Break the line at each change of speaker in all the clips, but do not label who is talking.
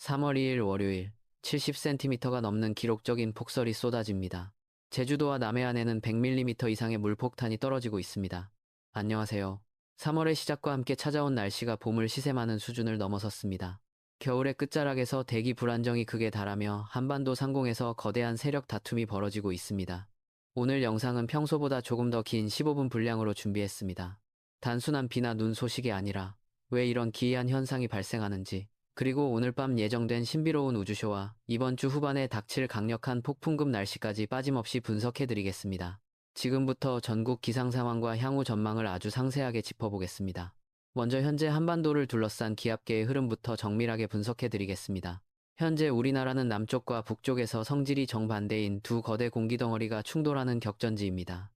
3월 2일 월요일 70cm가 넘는 기록적인 폭설이 쏟아집니다. 제주도와 남해안에는 100mm 이상의 물폭탄이 떨어지고 있습니다. 안녕하세요. 3월의 시작과 함께 찾아온 날씨가 봄을 시샘하는 수준을 넘어섰습니다. 겨울의 끝자락에서 대기 불안정이 극에 달하며 한반도 상공에서 거대한 세력 다툼이 벌어지고 있습니다. 오늘 영상은 평소보다 조금 더 긴 15분 분량으로 준비했습니다. 단순한 비나 눈 소식이 아니라 왜 이런 기이한 현상이 발생하는지, 그리고 오늘 밤 예정된 신비로운 우주쇼와 이번 주 후반에 닥칠 강력한 폭풍급 날씨까지 빠짐없이 분석해드리겠습니다. 지금부터 전국 기상 상황과 향후 전망을 아주 상세하게 짚어보겠습니다. 먼저 현재 한반도를 둘러싼 기압계의 흐름부터 정밀하게 분석해드리겠습니다. 현재 우리나라는 남쪽과 북쪽에서 성질이 정반대인 두 거대 공기덩어리가 충돌하는 격전지입니다.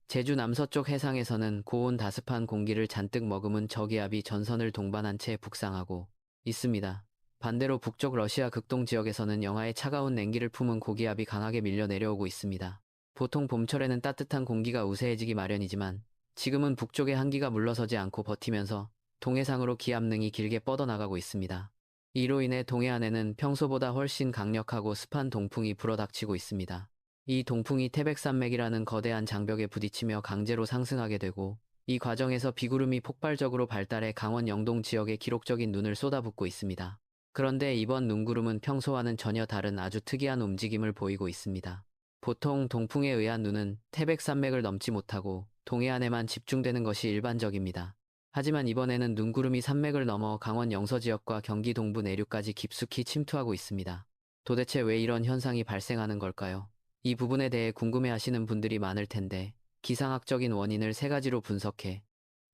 제주 남서쪽 해상에서는 고온 다습한 공기를 잔뜩 머금은 저기압이 전선을 동반한 채 북상하고 있습니다. 반대로 북쪽 러시아 극동 지역에서는 영하의 차가운 냉기를 품은 고기압이 강하게 밀려 내려오고 있습니다. 보통 봄철에는 따뜻한 공기가 우세해지기 마련이지만 지금은 북쪽의 한기가 물러서지 않고 버티면서 동해상으로 기압능이 길게 뻗어나가고 있습니다. 이로 인해 동해안에는 평소보다 훨씬 강력하고 습한 동풍이 불어닥치고 있습니다. 이 동풍이 태백산맥이라는 거대한 장벽에 부딪히며 강제로 상승하게 되고, 이 과정에서 비구름이 폭발적으로 발달해 강원 영동 지역에 기록적인 눈을 쏟아붓고 있습니다. 그런데 이번 눈구름은 평소와는 전혀 다른 아주 특이한 움직임을 보이고 있습니다. 보통 동풍에 의한 눈은 태백산맥을 넘지 못하고 동해안에만 집중되는 것이 일반적입니다. 하지만 이번에는 눈구름이 산맥을 넘어 강원 영서 지역과 경기 동부 내륙까지 깊숙이 침투하고 있습니다. 도대체 왜 이런 현상이 발생하는 걸까요? 이 부분에 대해 궁금해하시는 분들이 많을 텐데, 기상학적인 원인을 세 가지로 분석해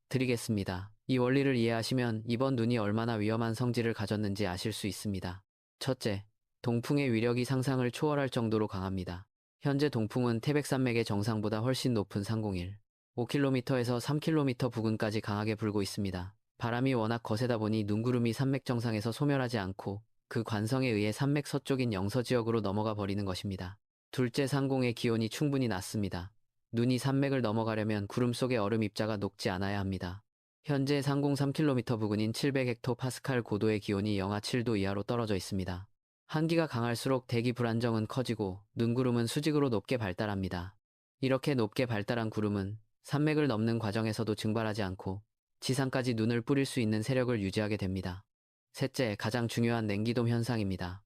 드리겠습니다. 이 원리를 이해하시면 이번 눈이 얼마나 위험한 성질을 가졌는지 아실 수 있습니다. 첫째, 동풍의 위력이 상상을 초월할 정도로 강합니다. 현재 동풍은 태백산맥의 정상보다 훨씬 높은 상공일 5km에서 3km 부근까지 강하게 불고 있습니다. 바람이 워낙 거세다 보니 눈구름이 산맥 정상에서 소멸하지 않고 그 관성에 의해 산맥 서쪽인 영서 지역으로 넘어가 버리는 것입니다. 둘째, 상공의 기온이 충분히 낮습니다. 눈이 산맥을 넘어가려면 구름 속의 얼음 입자가 녹지 않아야 합니다. 현재 상공 3km 부근인 700헥토파스칼 고도의 기온이 영하 7도 이하로 떨어져 있습니다. 한기가 강할수록 대기 불안정은 커지고 눈구름은 수직으로 높게 발달합니다. 이렇게 높게 발달한 구름은 산맥을 넘는 과정에서도 증발하지 않고 지상까지 눈을 뿌릴 수 있는 세력을 유지하게 됩니다. 셋째, 가장 중요한 냉기돔 현상입니다.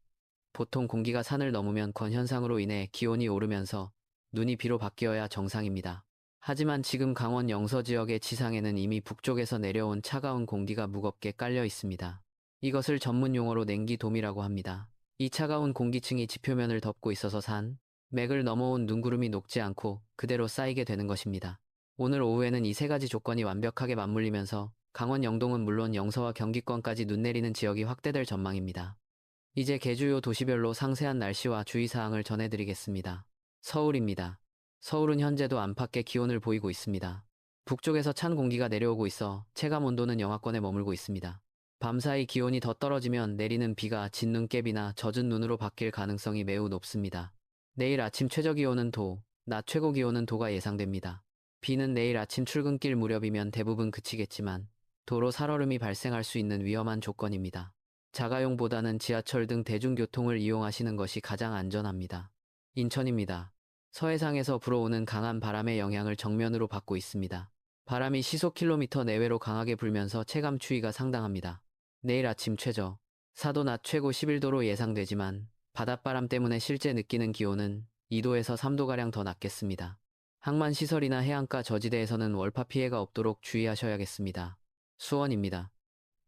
보통 공기가 산을 넘으면 권 현상으로 인해 기온이 오르면서 눈이 비로 바뀌어야 정상입니다. 하지만 지금 강원 영서 지역의 지상에는 이미 북쪽에서 내려온 차가운 공기가 무겁게 깔려 있습니다. 이것을 전문 용어로 냉기돔이라고 합니다. 이 차가운 공기층이 지표면을 덮고 있어서 산 맥을 넘어온 눈구름이 녹지 않고 그대로 쌓이게 되는 것입니다. 오늘 오후에는 이 세 가지 조건이 완벽하게 맞물리면서 강원 영동은 물론 영서와 경기권까지 눈 내리는 지역이 확대될 전망입니다. 이제 개주요 도시별로 상세한 날씨와 주의사항을 전해드리겠습니다. 서울입니다. 서울은 현재도 안팎의 기온을 보이고 있습니다. 북쪽에서 찬 공기가 내려오고 있어 체감 온도는 영하권에 머물고 있습니다. 밤사이 기온이 더 떨어지면 내리는 비가 진눈깨비나 젖은 눈으로 바뀔 가능성이 매우 높습니다. 내일 아침 최저기온은 도, 낮 최고기온은 도가 예상됩니다. 비는 내일 아침 출근길 무렵이면 대부분 그치겠지만 도로 살얼음이 발생할 수 있는 위험한 조건입니다. 자가용보다는 지하철 등 대중교통을 이용하시는 것이 가장 안전합니다. 인천입니다. 서해상에서 불어오는 강한 바람의 영향을 정면으로 받고 있습니다. 바람이 시속 킬로미터 내외로 강하게 불면서 체감 추위가 상당합니다. 내일 아침 최저 4도, 낮 최고 11도로 예상되지만 바닷바람 때문에 실제 느끼는 기온은 2도에서 3도가량 더 낮겠습니다. 항만시설이나 해안가 저지대에서는 월파 피해가 없도록 주의하셔야겠습니다. 수원입니다.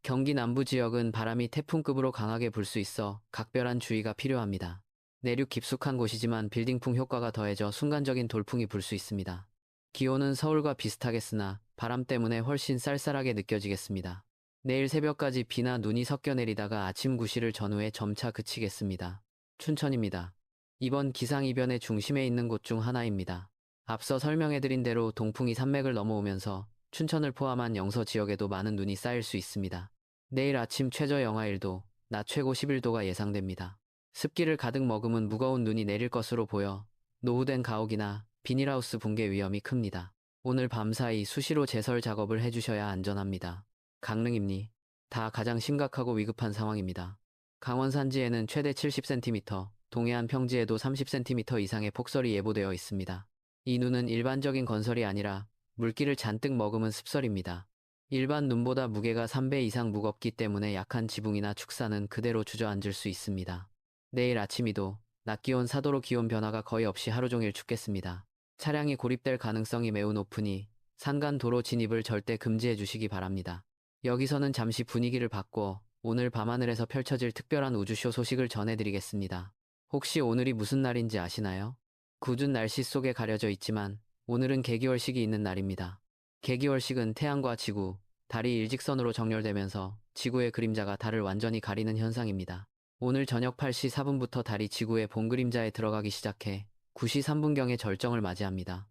경기 남부 지역은 바람이 태풍급으로 강하게 불 수 있어 각별한 주의가 필요합니다. 내륙 깊숙한 곳이지만 빌딩풍 효과가 더해져 순간적인 돌풍이 불 수 있습니다. 기온은 서울과 비슷하겠으나 바람 때문에 훨씬 쌀쌀하게 느껴지겠습니다. 내일 새벽까지 비나 눈이 섞여 내리다가 아침 9시를 전후해 점차 그치겠습니다. 춘천입니다. 이번 기상이변의 중심에 있는 곳 중 하나입니다. 앞서 설명해드린 대로 동풍이 산맥을 넘어오면서 춘천을 포함한 영서 지역에도 많은 눈이 쌓일 수 있습니다. 내일 아침 최저 영하 1도, 낮 최고 11도가 예상됩니다. 습기를 가득 머금은 무거운 눈이 내릴 것으로 보여 노후된 가옥이나 비닐하우스 붕괴 위험이 큽니다. 오늘 밤사이 수시로 제설 작업을 해주셔야 안전합니다. 강릉입니. 다 가장 심각하고 위급한 상황입니다. 강원 산지에는 최대 70cm, 동해안 평지에도 30cm 이상의 폭설이 예보되어 있습니다. 이 눈은 일반적인 건설이 아니라 물기를 잔뜩 머금은 습설입니다. 일반 눈보다 무게가 3배 이상 무겁기 때문에 약한 지붕이나 축사는 그대로 주저앉을 수 있습니다. 내일 아침이도 낮 기온 4도로 기온 변화가 거의 없이 하루 종일 춥겠습니다. 차량이 고립될 가능성이 매우 높으니 산간 도로 진입을 절대 금지해 주시기 바랍니다. 여기서는 잠시 분위기를 바꿔 오늘 밤하늘에서 펼쳐질 특별한 우주쇼 소식을 전해드리겠습니다. 혹시 오늘이 무슨 날인지 아시나요? 굳은 날씨 속에 가려져 있지만 오늘은 개기월식이 있는 날입니다. 개기월식은 태양과 지구, 달이 일직선으로 정렬되면서 지구의 그림자가 달을 완전히 가리는 현상입니다. 오늘 저녁 8시 4분부터 달이 지구의 본그림자에 들어가기 시작해 9시 3분경에 절정을 맞이합니다.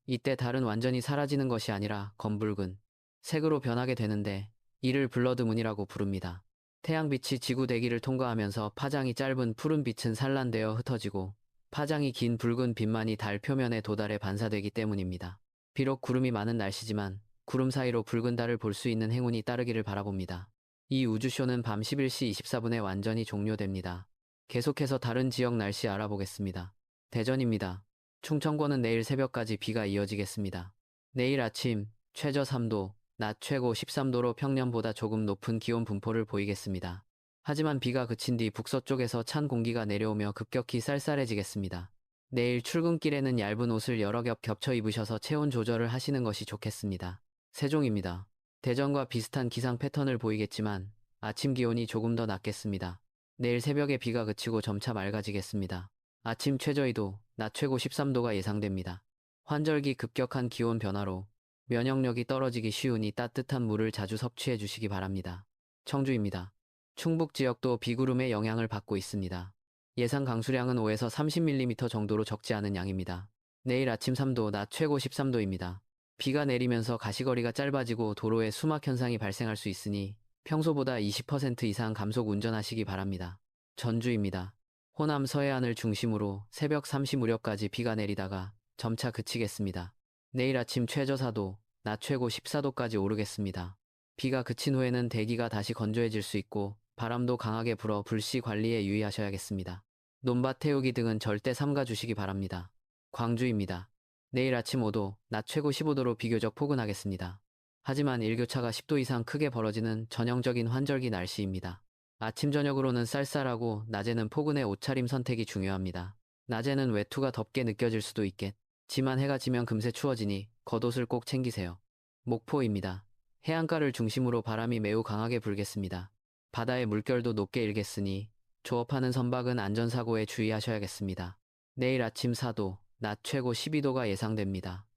이때 달은 완전히 사라지는 것이 아니라 검붉은 색으로 변하게 되는데 이를 블러드문이라고 부릅니다. 태양빛이 지구 대기를 통과하면서 파장이 짧은 푸른 빛은 산란되어 흩어지고 파장이 긴 붉은 빛만이 달 표면에 도달해 반사되기 때문입니다. 비록 구름이 많은 날씨지만 구름 사이로 붉은 달을 볼 수 있는 행운이 따르기를 바라봅니다. 이 우주쇼는 밤 11시 24분에 완전히 종료됩니다. 계속해서 다른 지역 날씨 알아보겠습니다. 대전입니다. 충청권은 내일 새벽까지 비가 이어지겠습니다. 내일 아침 최저 3도, 낮 최고 13도로 평년보다 조금 높은 기온 분포를 보이겠습니다. 하지만 비가 그친 뒤 북서쪽에서 찬 공기가 내려오며 급격히 쌀쌀해지겠습니다. 내일 출근길에는 얇은 옷을 여러 겹 겹쳐 입으셔서 체온 조절을 하시는 것이 좋겠습니다. 세종입니다. 대전과 비슷한 기상 패턴을 보이겠지만 아침 기온이 조금 더 낮겠습니다. 내일 새벽에 비가 그치고 점차 맑아지겠습니다. 아침 최저 2도, 낮 최고 13도가 예상됩니다. 환절기 급격한 기온 변화로 면역력이 떨어지기 쉬우니 따뜻한 물을 자주 섭취해 주시기 바랍니다. 청주입니다. 충북 지역도 비구름의 영향을 받고 있습니다. 예상 강수량은 5에서 30mm 정도로 적지 않은 양입니다. 내일 아침 3도, 낮 최고 13도입니다. 비가 내리면서 가시거리가 짧아지고 도로에 수막 현상이 발생할 수 있으니 평소보다 20% 이상 감속 운전하시기 바랍니다. 전주입니다. 호남 서해안을 중심으로 새벽 3시 무렵까지 비가 내리다가 점차 그치겠습니다. 내일 아침 최저 4도, 낮 최고 14도까지 오르겠습니다. 비가 그친 후에는 대기가 다시 건조해질 수 있고 바람도 강하게 불어 불씨 관리에 유의하셔야겠습니다. 논밭 태우기 등은 절대 삼가 주시기 바랍니다. 광주입니다. 내일 아침 5도, 낮 최고 15도로 비교적 포근하겠습니다. 하지만 일교차가 10도 이상 크게 벌어지는 전형적인 환절기 날씨입니다. 아침 저녁으로는 쌀쌀하고 낮에는 포근해 옷차림 선택이 중요합니다. 낮에는 외투가 덥게 느껴질 수도 있겠지만 해가 지면 금세 추워지니 겉옷을 꼭 챙기세요. 목포입니다. 해안가를 중심으로 바람이 매우 강하게 불겠습니다. 바다의 물결도 높게 일겠으니 조업하는 선박은 안전사고에 주의하셔야겠습니다. 내일 아침 4도, 낮 최고 12도가 예상됩니다.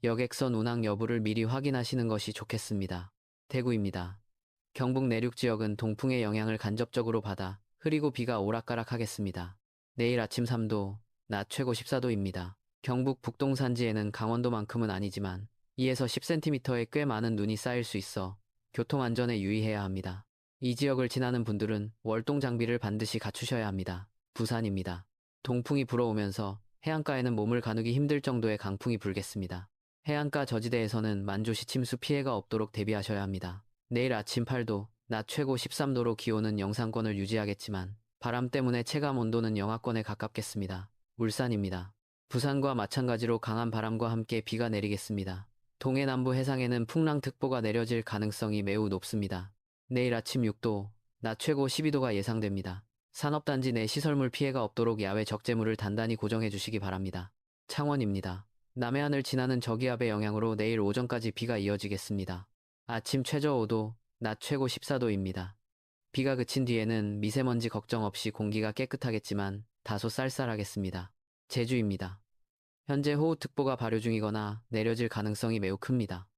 여객선 운항 여부를 미리 확인하시는 것이 좋겠습니다. 대구입니다. 경북 내륙 지역은 동풍의 영향을 간접적으로 받아 흐리고 비가 오락가락하겠습니다. 내일 아침 3도, 낮 최고 14도입니다. 경북 북동 산지에는 강원도만큼은 아니지만 2에서 10cm의 꽤 많은 눈이 쌓일 수 있어 교통안전에 유의해야 합니다. 이 지역을 지나는 분들은 월동 장비를 반드시 갖추셔야 합니다. 부산입니다. 동풍이 불어오면서 해안가에는 몸을 가누기 힘들 정도의 강풍이 불겠습니다. 해안가 저지대에서는 만조시 침수 피해가 없도록 대비하셔야 합니다. 내일 아침 8도, 낮 최고 13도로 기온은 영상권을 유지하겠지만 바람 때문에 체감 온도는 영하권에 가깝겠습니다. 울산입니다. 부산과 마찬가지로 강한 바람과 함께 비가 내리겠습니다. 동해 남부 해상에는 풍랑특보가 내려질 가능성이 매우 높습니다. 내일 아침 6도, 낮 최고 12도가 예상됩니다. 산업단지 내 시설물 피해가 없도록 야외 적재물을 단단히 고정해 주시기 바랍니다. 창원입니다. 남해안을 지나는 저기압의 영향으로 내일 오전까지 비가 이어지겠습니다. 아침 최저 5도, 낮 최고 14도입니다. 비가 그친 뒤에는 미세먼지 걱정 없이 공기가 깨끗하겠지만 다소 쌀쌀하겠습니다. 제주입니다. 현재 호우특보가 발효 중이거나 내려질 가능성이 매우 큽니다.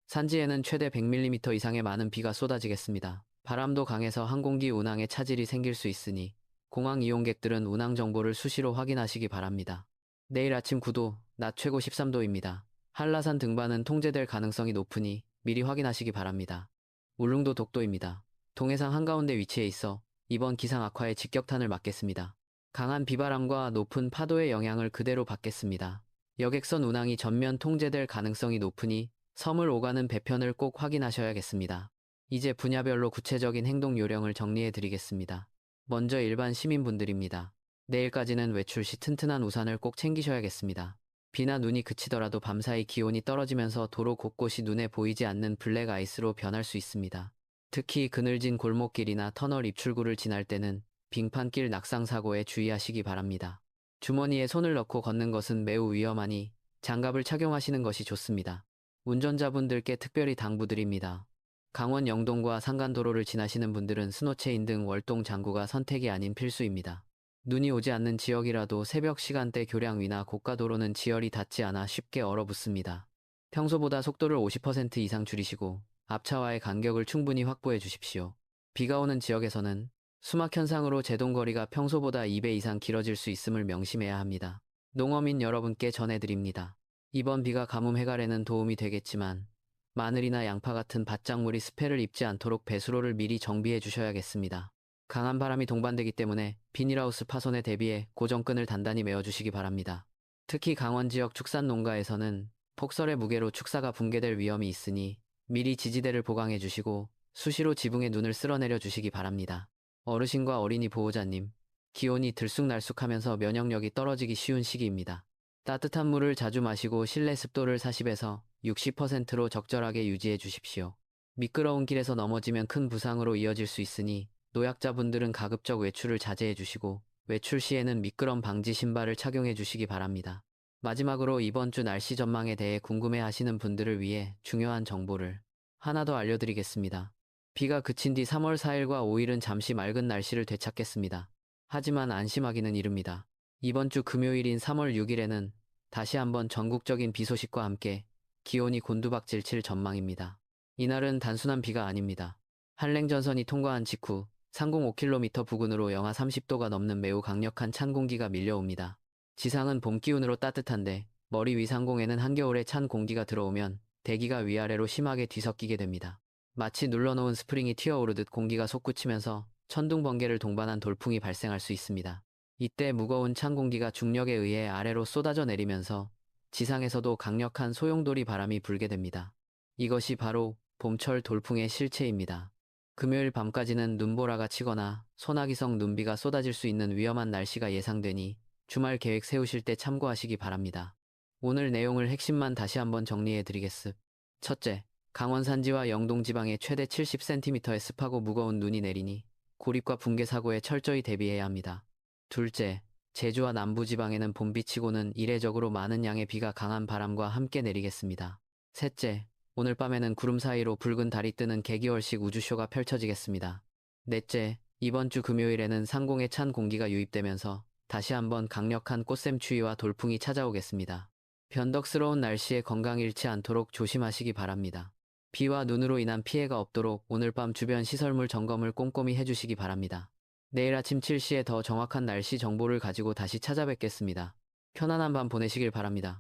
산지에는 최대 100mm 이상의 많은 비가 쏟아지겠습니다. 바람도 강해서 항공기 운항에 차질이 생길 수 있으니 공항 이용객들은 운항 정보를 수시로 확인하시기 바랍니다. 내일 아침 9도, 낮 최고 13도입니다. 한라산 등반은 통제될 가능성이 높으니 미리 확인하시기 바랍니다. 울릉도 독도입니다. 동해상 한가운데 위치해 있어 이번 기상 악화에 직격탄을 맞겠습니다. 강한 비바람과 높은 파도의 영향을 그대로 받겠습니다. 여객선 운항이 전면 통제될 가능성이 높으니 섬을 오가는 배편을 꼭 확인하셔야겠습니다. 이제 분야별로 구체적인 행동 요령을 정리해 드리겠습니다. 먼저 일반 시민분들입니다. 내일까지는 외출 시 튼튼한 우산을 꼭 챙기셔야겠습니다. 비나 눈이 그치더라도 밤사이 기온이 떨어지면서 도로 곳곳이 눈에 보이지 않는 블랙 아이스로 변할 수 있습니다. 특히 그늘진 골목길이나 터널 입출구를 지날 때는 빙판길 낙상 사고에 주의하시기 바랍니다. 주머니에 손을 넣고 걷는 것은 매우 위험하니 장갑을 착용하시는 것이 좋습니다. 운전자분들께 특별히 당부드립니다. 강원 영동과 상간도로를 지나시는 분들은 스노체인 등 월동 장구가 선택이 아닌 필수입니다. 눈이 오지 않는 지역이라도 새벽 시간대 교량 위나 고가도로는 지열이 닿지 않아 쉽게 얼어붙습니다. 평소보다 속도를 50% 이상 줄이시고 앞차와의 간격을 충분히 확보해 주십시오. 비가 오는 지역에서는 수막 현상으로 제동거리가 평소보다 2배 이상 길어질 수 있음을 명심해야 합니다. 농어민 여러분께 전해드립니다. 이번 비가 가뭄 해갈에는 도움이 되겠지만 마늘이나 양파 같은 밭작물이 스패를 입지 않도록 배수로를 미리 정비해 주셔야겠습니다. 강한 바람이 동반되기 때문에 비닐하우스 파손에 대비해 고정끈을 단단히 메어주시기 바랍니다. 특히 강원 지역 축산 농가에서는 폭설의 무게로 축사가 붕괴될 위험이 있으니 미리 지지대를 보강해 주시고 수시로 지붕에 눈을 쓸어내려 주시기 바랍니다. 어르신과 어린이 보호자님, 기온이 들쑥날쑥하면서 면역력이 떨어지기 쉬운 시기입니다. 따뜻한 물을 자주 마시고 실내 습도를 40에서 60%로 적절하게 유지해 주십시오. 미끄러운 길에서 넘어지면 큰 부상으로 이어질 수 있으니 노약자분들은 가급적 외출을 자제해 주시고 외출 시에는 미끄럼 방지 신발을 착용해 주시기 바랍니다. 마지막으로 이번 주 날씨 전망에 대해 궁금해 하시는 분들을 위해 중요한 정보를 하나 더 알려드리겠습니다. 비가 그친 뒤 3월 4일과 5일은 잠시 맑은 날씨를 되찾겠습니다. 하지만 안심하기는 이릅니다. 이번 주 금요일인 3월 6일에는 다시 한번 전국적인 비 소식과 함께 기온이 곤두박질 칠 전망입니다. 이날은 단순한 비가 아닙니다. 한랭전선이 통과한 직후 상공 5km 부근으로 영하 30도가 넘는 매우 강력한 찬 공기가 밀려옵니다. 지상은 봄 기운으로 따뜻한데 머리 위 상공에는 한겨울의 찬 공기가 들어오면 대기가 위아래로 심하게 뒤섞이게 됩니다. 마치 눌러놓은 스프링이 튀어오르듯 공기가 솟구치면서 천둥 번개를 동반한 돌풍이 발생할 수 있습니다. 이때 무거운 찬 공기가 중력에 의해 아래로 쏟아져 내리면서 지상에서도 강력한 소용돌이 바람이 불게 됩니다. 이것이 바로 봄철 돌풍의 실체입니다. 금요일 밤까지는 눈보라가 치거나 소나기성 눈비가 쏟아질 수 있는 위험한 날씨가 예상되니 주말 계획 세우실 때 참고하시기 바랍니다. 오늘 내용을 핵심만 다시 한번 정리해 드리겠습니다. 첫째, 강원 산지와 영동 지방에 최대 70cm의 습하고 무거운 눈이 내리니 고립과 붕괴 사고에 철저히 대비해야 합니다. 둘째, 제주와 남부지방에는 봄비치고는 이례적으로 많은 양의 비가 강한 바람과 함께 내리겠습니다. 셋째, 오늘 밤에는 구름 사이로 붉은 달이 뜨는 개기월식 우주쇼가 펼쳐지겠습니다. 넷째, 이번 주 금요일에는 상공에 찬 공기가 유입되면서 다시 한번 강력한 꽃샘추위와 돌풍이 찾아오겠습니다. 변덕스러운 날씨에 건강 잃지 않도록 조심하시기 바랍니다. 비와 눈으로 인한 피해가 없도록 오늘 밤 주변 시설물 점검을 꼼꼼히 해주시기 바랍니다. 내일 아침 7시에 더 정확한 날씨 정보를 가지고 다시 찾아뵙겠습니다. 편안한 밤 보내시길 바랍니다.